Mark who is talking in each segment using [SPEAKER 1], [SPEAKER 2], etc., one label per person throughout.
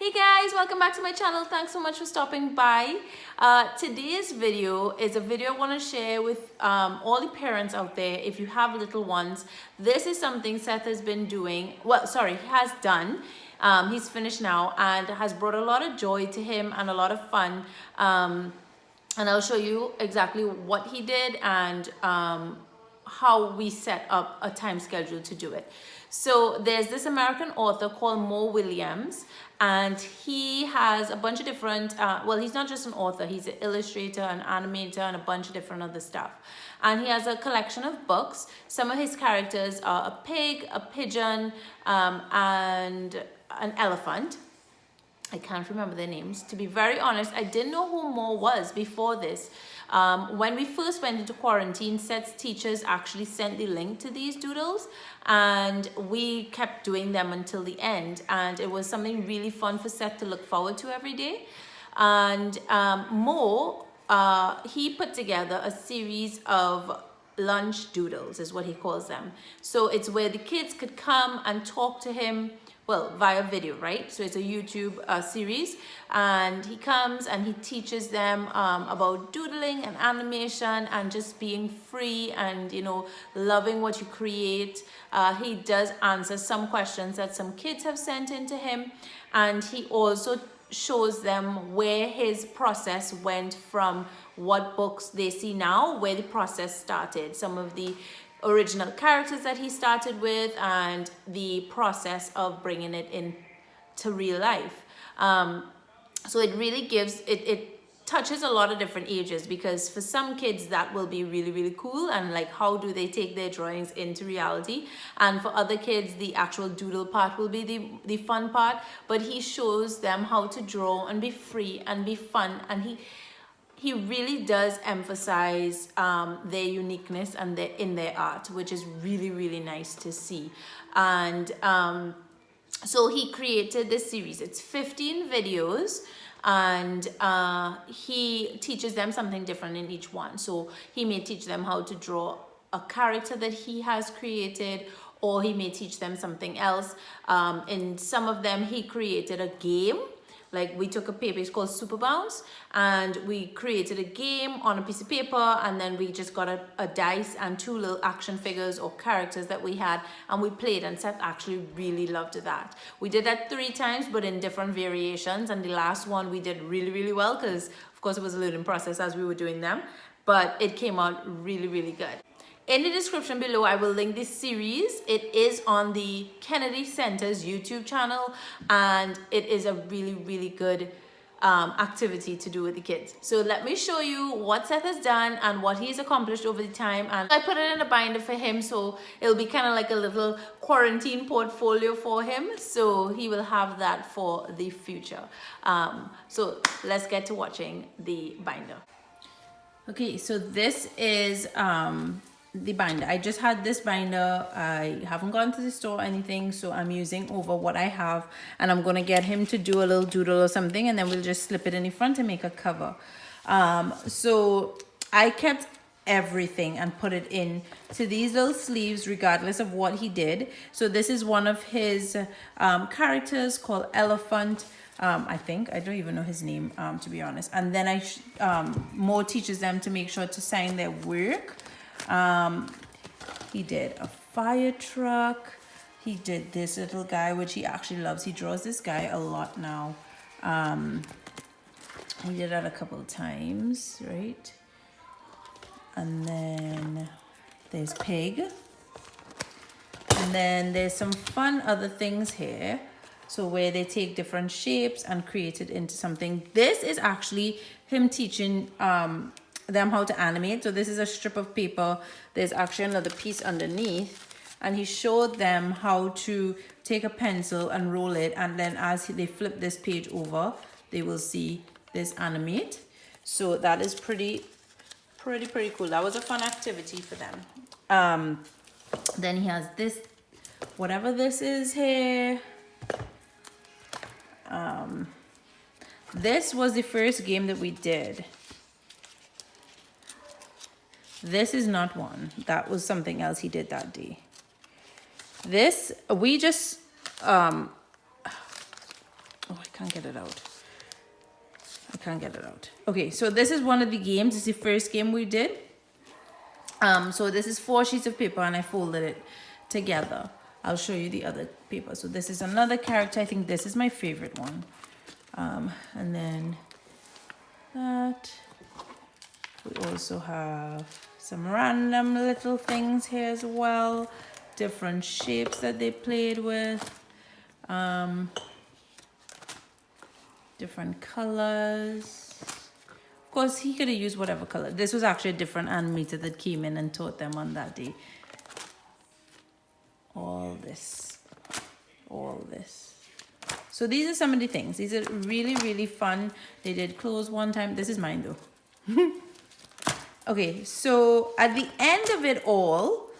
[SPEAKER 1] Hey guys, welcome back to my channel. Thanks so much for stopping by. Today's video is a video I want to share with all the parents out there. If you have little ones, this is something Seth has been doing. He has done. He's finished now and has brought a lot of joy to him and a lot of fun. And I'll show you exactly what he did and how we set up a time schedule to do it. So there's this American author called Mo Willems, and he has a bunch of different, he's not just an author, he's an illustrator, an animator, and a bunch of different other stuff. And he has a collection of books. Some of his characters are a pig, a pigeon, and an elephant. I can't remember their names. To be very honest, I didn't know who Mo was before this. When we first went into quarantine, Seth's teachers actually sent the link to these doodles, and we kept doing them until the end. And it was something really fun for Seth to look forward to every day. And Mo, he put together a series of Lunch Doodles, is what he calls them. So it's where the kids could come and talk to him, via video, right? So it's a YouTube series, and he comes and he teaches them about doodling and animation and just being free and, loving what you create. He does answer some questions that some kids have sent in to him, and he also shows them where his process went from what books they see now, where the process started, some of the original characters that he started with, and the process of bringing it into real life. So it really gives, it touches a lot of different ages, because for some kids that will be really, really cool, and like, how do they take their drawings into reality? And for other kids, the actual doodle part will be the fun part, but he shows them how to draw and be free and be fun, and he really does emphasize their uniqueness and in their art, which is really, really nice to see. And so he created this series. It's 15 videos, and he teaches them something different in each one. So he may teach them how to draw a character that he has created, or he may teach them something else. In some of them, he created a game. Like, we took a paper, it's called Super Bounce, and we created a game on a piece of paper, and then we just got a dice and two little action figures or characters that we had, and we played, and Seth actually really loved that. We did that 3 times, but in different variations, and the last one we did really, really well, because of course it was a learning process as we were doing them, but it came out really, really good. In the description below, I will link this series. It is on the Kennedy Center's YouTube channel, and it is a really, really good activity to do with the kids. So let me show you what Seth has done and what he's accomplished over the time. And I put it in a binder for him, so it'll be kind of like a little quarantine portfolio for him. So he will have that for the future. So let's get to watching the binder. Okay, so this is the binder. I just had this binder. I haven't gone to the store or anything, so I'm using over what I have, and I'm gonna get him to do a little doodle or something, and then we'll just slip it in the front and make a cover. So I kept everything and put it in to these little sleeves regardless of what he did. So this is one of his characters called Elephant. I think I don't even know his name, to be honest. And then Mo teaches them to make sure to sign their work. He did a fire truck. He did this little guy, which he actually loves. He draws this guy a lot now. He did that a couple of times, right? And then there's pig. And then there's some fun other things here. So where they take different shapes and create it into something. This is actually him teaching them how to animate. So this is a strip of paper. There's actually another piece underneath, and he showed them how to take a pencil and roll it, and then as they flip this page over, they will see this animate. So that is pretty cool. That was a fun activity for them. Then he has this, whatever this is here. This was the first game that we did. This is not one. That was something else he did that day. This, we just, oh, I can't get it out. I can't get it out. Okay, so this is one of the games. It's the first game we did. So this is 4 sheets of paper and I folded it together. I'll show you the other paper. So this is another character. I think this is my favorite one. And then that. We also have some random little things here as well. Different shapes that they played with. Different colors. Of course, he could have used whatever color. This was actually a different animator that came in and taught them on that day. All this. So these are some of the things. These are really, really fun. They did clothes one time. This is mine though. Okay, so at the end of it all,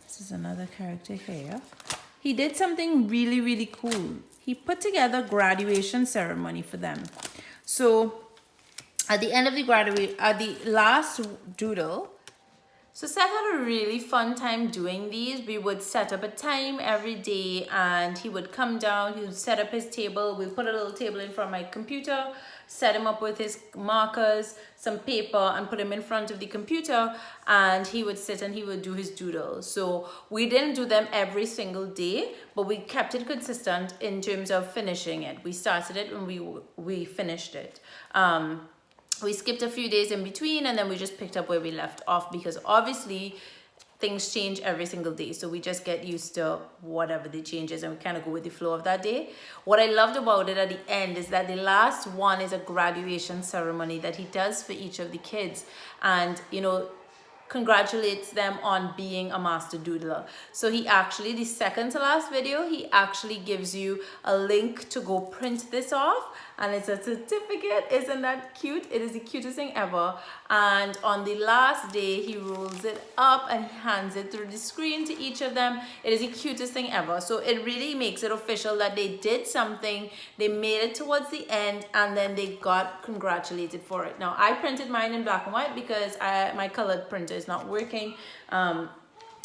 [SPEAKER 1] this is another character here. He did something really, really cool. He put together a graduation ceremony for them. So at the end of the last doodle, so Seth had a really fun time doing these. We would set up a time every day and he would come down, he would set up his table. We'll put a little table in front of my computer, set him up with his markers, some paper, and put him in front of the computer, and he would sit and he would do his doodles. So we didn't do them every single day, but we kept it consistent in terms of finishing it. We started it and we finished it. We skipped a few days in between and then we just picked up where we left off because obviously things change every single day. So we just get used to whatever the change is and we kind of go with the flow of that day. What I loved about it at the end is that the last one is a graduation ceremony that he does for each of the kids. And, you know, congratulates them on being a master doodler. So he actually, the second to last video, he actually gives you a link to go print this off, and it's a certificate. Isn't that cute? It is the cutest thing ever. And on the last day, he rolls it up and he hands it through the screen to each of them. It is the cutest thing ever. So it really makes it official that they did something, they made it towards the end, and then they got congratulated for it. Now I printed mine in black and white because my colored printer is not working.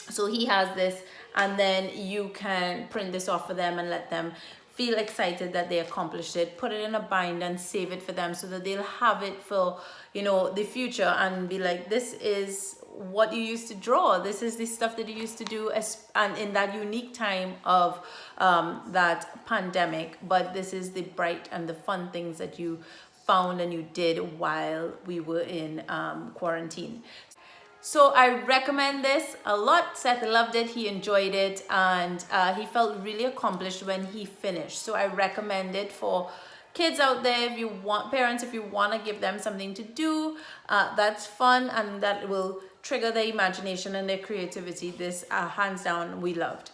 [SPEAKER 1] So he has this, and then you can print this off for them and let them feel excited that they accomplished it. Put it in a binder and save it for them so that they'll have it for, you know, the future and be like, this is what you used to draw. This is the stuff that you used to do and in that unique time of that pandemic. But this is the bright and the fun things that you found and you did while we were in quarantine. So I recommend this a lot. Seth loved it, he enjoyed it, and he felt really accomplished when he finished. So I recommend it for kids out there. If you want, parents, if you want to give them something to do that's fun and that will trigger their imagination and their creativity, this hands down we loved.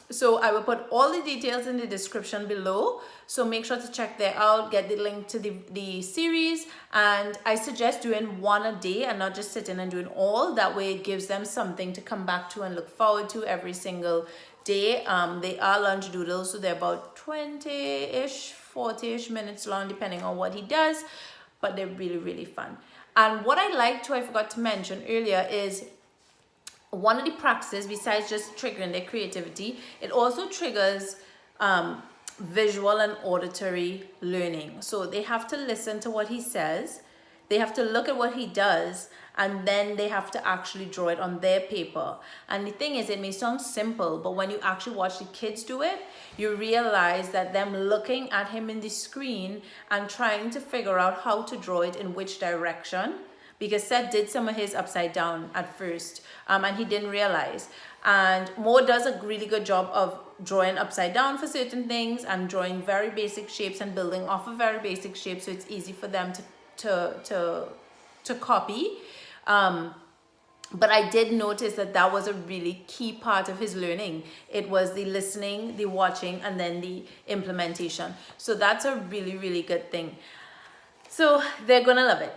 [SPEAKER 1] So I will put all the details in the description below, so make sure to check that out, get the link to the series, and I suggest doing one a day and not just sitting and doing all. That way it gives them something to come back to and look forward to every single day. They are lunch doodles, so they're about 20-ish, 40-ish minutes long depending on what he does, but they're really, really fun. And what I like too, I forgot to mention earlier, is one of the practices, besides just triggering their creativity, it also triggers visual and auditory learning. So they have to listen to what he says, they have to look at what he does, and then they have to actually draw it on their paper. And the thing is, it may sound simple, but when you actually watch the kids do it, you realize that them looking at him in the screen and trying to figure out how to draw it in which direction, because Seth did some of his upside down at first, and he didn't realize. And Mo does a really good job of drawing upside down for certain things and drawing very basic shapes and building off of very basic shapes, so it's easy for them to copy. But I did notice that that was a really key part of his learning. It was the listening, the watching, and then the implementation. So that's a really, really good thing. So they're gonna love it.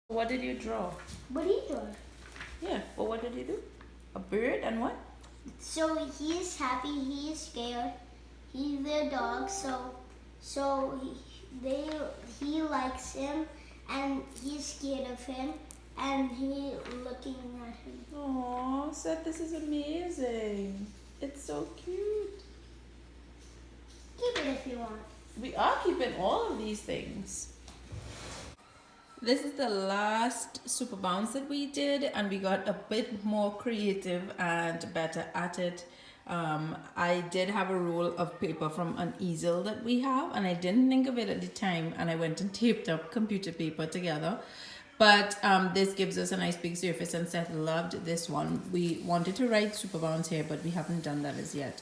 [SPEAKER 1] What did you draw?
[SPEAKER 2] What did he draw?
[SPEAKER 1] Yeah, well, what did you do? A bird and what?
[SPEAKER 2] So he's happy, he's scared, he's their dog, so he likes him, and he's scared of him, and he looking at him.
[SPEAKER 1] Aww, Seth, this is amazing. It's so cute.
[SPEAKER 2] Keep it if you want.
[SPEAKER 1] We are keeping all of these things. This is the last super bounce that we did, and we got a bit more creative and better at it. I did have a roll of paper from an easel that we have, and I didn't think of it at the time, and I went and taped up computer paper together. But this gives us a nice big surface, and Seth loved this one. We wanted to write super bounce here, but we haven't done that as yet.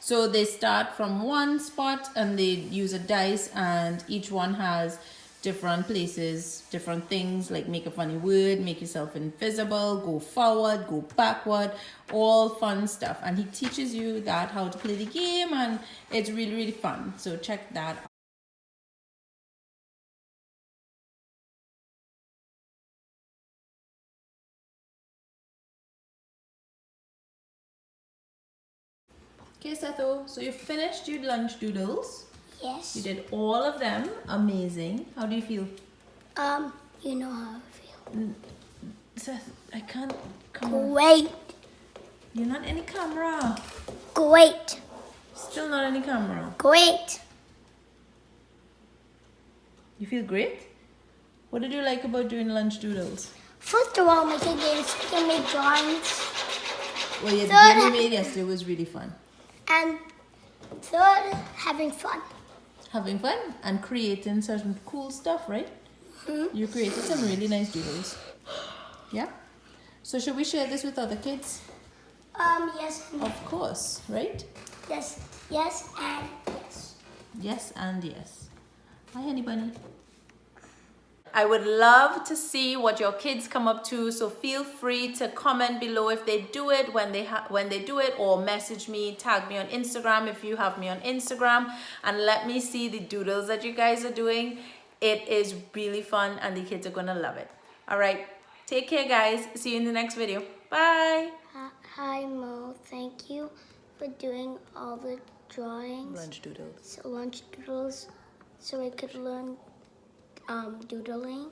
[SPEAKER 1] So they start from one spot and they use a dice, and each one has different places, different things like make a funny word, make yourself invisible, go forward, go backward, all fun stuff. And he teaches you that how to play the game, and it's really, really fun. So check that out. Okay, Setho, so you finished your lunch doodles.
[SPEAKER 2] Yes.
[SPEAKER 1] You did all of them. Amazing. How do you feel?
[SPEAKER 2] You know how I feel.
[SPEAKER 1] Seth, I can't come on.
[SPEAKER 2] Great.
[SPEAKER 1] You're not in the camera.
[SPEAKER 2] Great.
[SPEAKER 1] Still not in the camera.
[SPEAKER 2] Great.
[SPEAKER 1] You feel great? What did you like about doing lunch doodles?
[SPEAKER 2] First of all, making games, you can make drawings.
[SPEAKER 1] Well, yeah, the game we made yesterday was really fun.
[SPEAKER 2] And third, having fun.
[SPEAKER 1] Having fun and creating certain cool stuff, right?
[SPEAKER 2] Mm-hmm.
[SPEAKER 1] You created some really nice doodles. Yeah? So should we share this with other kids?
[SPEAKER 2] Yes.
[SPEAKER 1] Of course, right?
[SPEAKER 2] Yes, yes, and yes.
[SPEAKER 1] Yes and yes. Hi, honey bunny. I would love to see what your kids come up to, so feel free to comment below if they do it, when they do it, or message me, tag me on Instagram if you have me on Instagram, and let me see the doodles that you guys are doing. It is really fun and the kids are gonna love it. All right, take care guys. See you in the next video. Bye.
[SPEAKER 2] Hi Mo, thank you for doing all the drawings.
[SPEAKER 1] Lunch doodles.
[SPEAKER 2] Lunch doodles, so I could learn doodling.